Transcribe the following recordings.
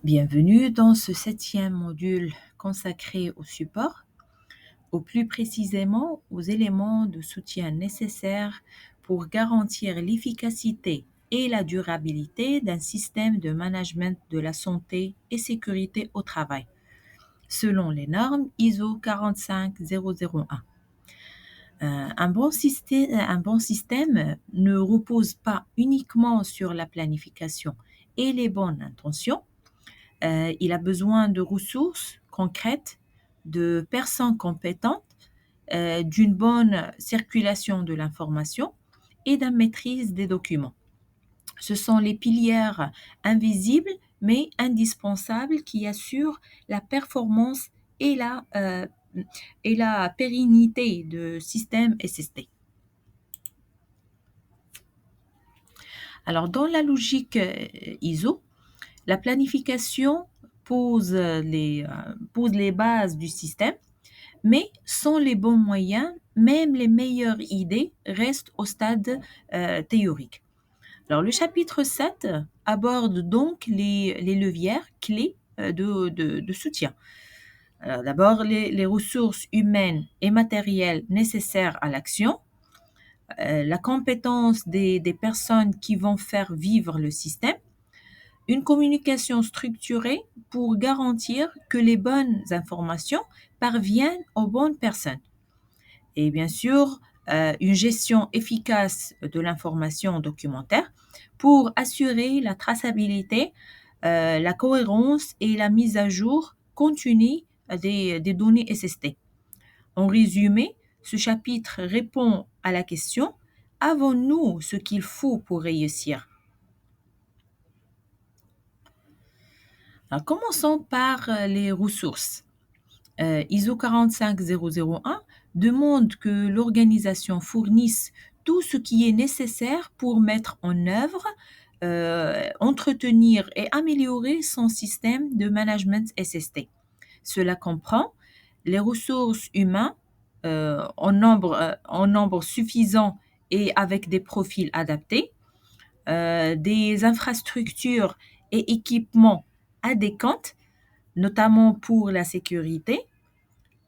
Bienvenue dans ce 7e module consacré au support, ou plus précisément aux éléments de soutien nécessaires pour garantir l'efficacité et la durabilité d'un système de management de la santé et sécurité au travail, selon les normes ISO 45001. Un bon système ne repose pas uniquement sur la planification et les bonnes intentions. Il a besoin de ressources concrètes, de personnes compétentes, d'une bonne circulation de l'information et d'une maîtrise des documents. Ce sont les piliers invisibles mais indispensables qui assurent la performance et la pérennité de système SST. Alors, dans la logique ISO, la planification pose les bases du système, mais sans les bons moyens, même les meilleures idées restent au stade théorique. Alors, le chapitre 7 aborde donc les leviers clés de soutien. Alors, d'abord, les ressources humaines et matérielles nécessaires à l'action, la compétence des personnes qui vont faire vivre le système, une communication structurée pour garantir que les bonnes informations parviennent aux bonnes personnes. Et bien sûr, une gestion efficace de l'information documentaire pour assurer la traçabilité, la cohérence et la mise à jour continue des données SST. En résumé, ce chapitre répond à la question: avons-nous ce qu'il faut pour réussir? Alors, commençons par les ressources. ISO 45001 demande que l'organisation fournisse tout ce qui est nécessaire pour mettre en œuvre, entretenir et améliorer son système de management SST. Cela comprend les ressources humaines en nombre suffisant et avec des profils adaptés, des infrastructures et équipements adéquats, notamment pour la sécurité,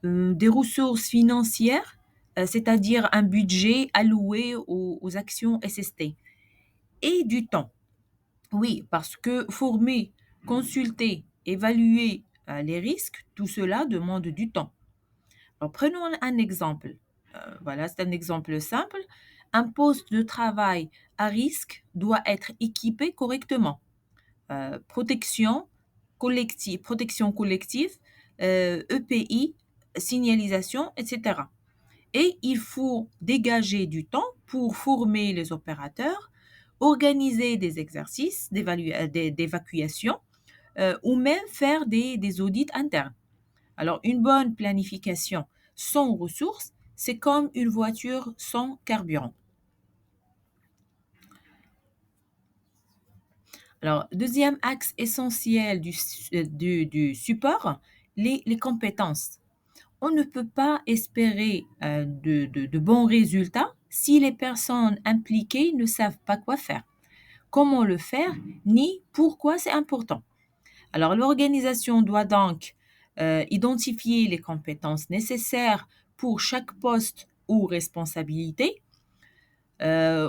des ressources financières, c'est-à-dire un budget alloué aux actions SST, et du temps. Oui, parce que former, consulter, évaluer les risques, tout cela demande du temps. Alors, prenons un exemple. Voilà, c'est un exemple simple. Un poste de travail à risque doit être équipé correctement. Protection collective, EPI, signalisation, etc. Et il faut dégager du temps pour former les opérateurs, organiser des exercices d'évacuation ou même faire des audits internes. Alors, une bonne planification sans ressources, c'est comme une voiture sans carburant. Alors, deuxième axe essentiel du support, les compétences. On ne peut pas espérer de bons résultats si les personnes impliquées ne savent pas quoi faire, comment le faire, ni pourquoi c'est important. Alors, l'organisation doit donc identifier les compétences nécessaires pour chaque poste ou responsabilité,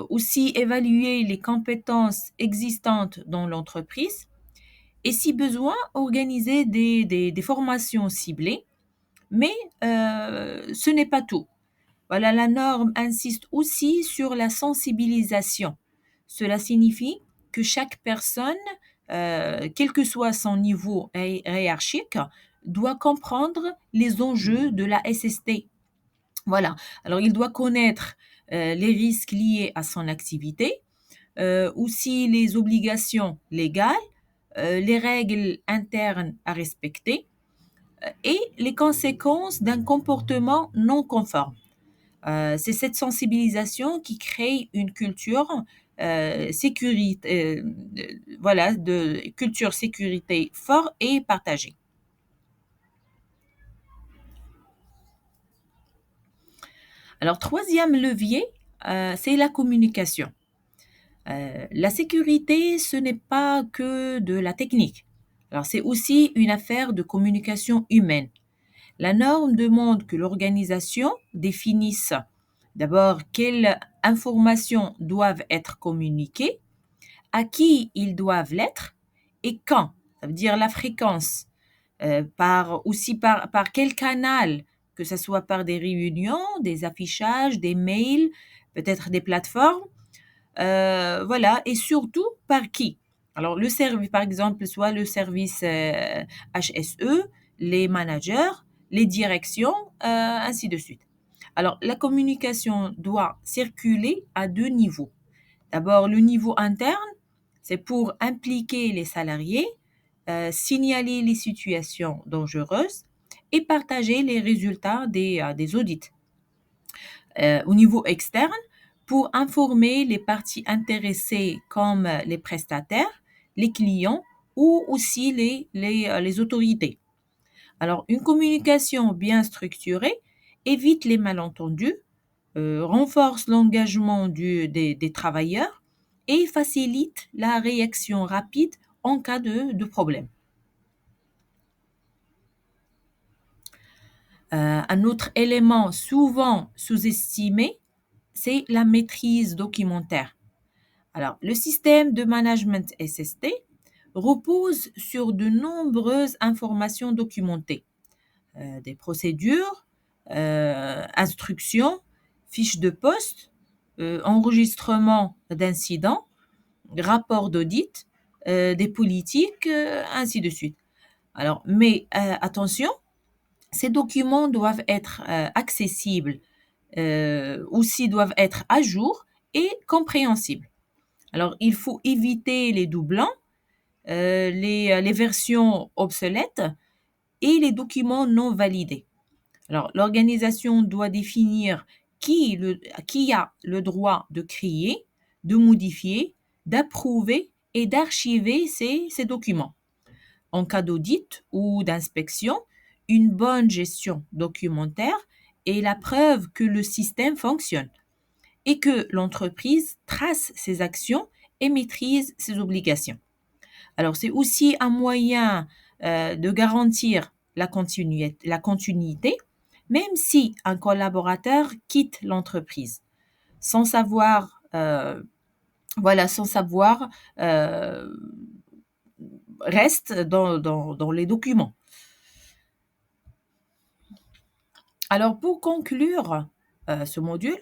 aussi évaluer les compétences existantes dans l'entreprise et, si besoin, organiser des formations ciblées. Mais ce n'est pas tout. Voilà, la norme insiste aussi sur la sensibilisation. Cela signifie que chaque personne, quel que soit son niveau hiérarchique, doit comprendre les enjeux de la SST. Voilà. Alors, il doit connaître les risques liés à son activité, aussi les obligations légales, les règles internes à respecter et les conséquences d'un comportement non conforme. C'est cette sensibilisation qui crée une culture de culture sécurité fort et partagée. Alors, troisième levier, c'est la communication. La sécurité, ce n'est pas que de la technique. Alors, c'est aussi une affaire de communication humaine. La norme demande que l'organisation définisse d'abord quelles informations doivent être communiquées, à qui ils doivent l'être et quand. Ça veut dire la fréquence, par quel canal, que ce soit par des réunions, des affichages, des mails, peut-être des plateformes, voilà, et surtout par qui. Alors, le service, par exemple, soit le service HSE, les managers, les directions, ainsi de suite. Alors, la communication doit circuler à deux niveaux. D'abord, le niveau interne, c'est pour impliquer les salariés, signaler les situations dangereuses et partager les résultats des audits. Au niveau externe, pour informer les parties intéressées comme les prestataires, les clients ou aussi les autorités. Alors, une communication bien structurée évite les malentendus, renforce l'engagement des travailleurs et facilite la réaction rapide en cas de problème. Un autre élément souvent sous-estimé, c'est la maîtrise documentaire. Alors, le système de management SST repose sur de nombreuses informations documentées, des procédures, instructions, fiches de poste, enregistrement d'incidents, rapports d'audit, des politiques, ainsi de suite. Alors, mais attention, ces documents doivent être accessibles, aussi doivent être à jour et compréhensibles. Alors, il faut éviter les doublons, les versions obsolètes et les documents non validés. Alors, l'organisation doit définir qui a le droit de créer, de modifier, d'approuver et d'archiver ces documents. En cas d'audit ou d'inspection, une bonne gestion documentaire est la preuve que le système fonctionne et que l'entreprise trace ses actions et maîtrise ses obligations. Alors, c'est aussi un moyen de garantir la continuité, même si un collaborateur quitte l'entreprise sans savoir, voilà, sans savoir, reste dans les documents. Alors, pour conclure ce module,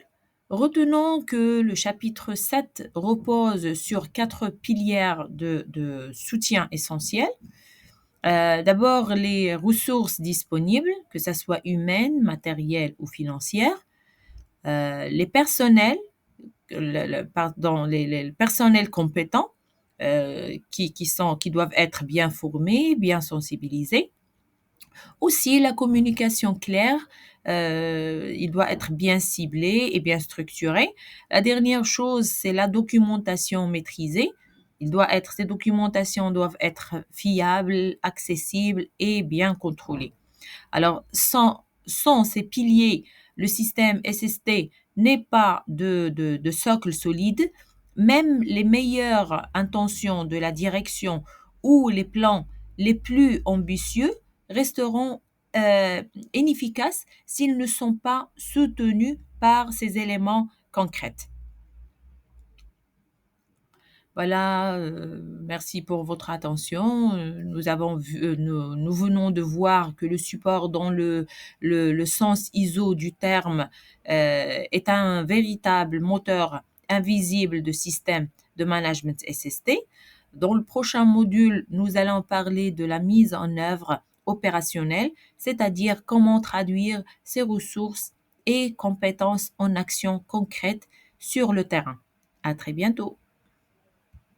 retenons que le chapitre 7 repose sur 4 piliers de soutien essentiels. D'abord, les ressources disponibles, que ce soit humaines, matérielles ou financières. Les personnels, les personnels compétents qui doivent être bien formés, bien sensibilisés. Aussi, la communication claire, il doit être bien ciblé et bien structuré. La dernière chose, c'est la documentation maîtrisée. Ces documentations doivent être fiables, accessibles et bien contrôlées. Alors, sans ces piliers, le système SST n'est pas de socle solide. Même les meilleures intentions de la direction ou les plans les plus ambitieux resteront euh, inefficaces s'ils ne sont pas soutenus par ces éléments concrets. Voilà, merci pour votre attention. Nous venons de voir que le support dans le sens ISO du terme est un véritable moteur invisible de système de management SST. Dans le prochain module, nous allons parler de la mise en œuvre opérationnelle, c'est-à-dire comment traduire ces ressources et compétences en actions concrètes sur le terrain. À très bientôt.